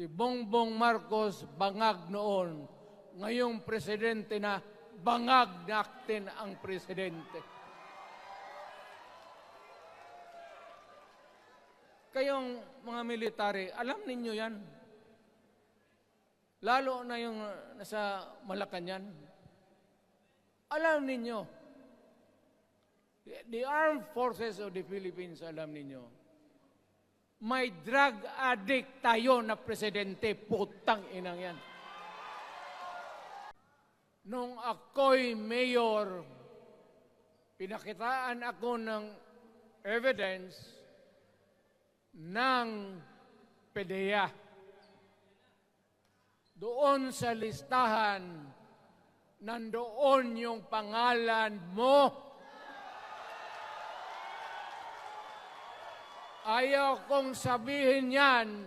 Si Bongbong Marcos bangag noon, ngayong presidente na bangag natin ang presidente. Kayong mga military, alam ninyo yan. Lalo na yung nasa Malacanang. Alam ninyo, the armed forces of the Philippines, alam ninyo, may drug addict tayo na presidente, putang inang yan. Nung ako'y mayor, pinakitaan ako ng evidence ng PDEA. Doon sa listahan, nandoon yung pangalan mo. Ayaw kong sabihin yan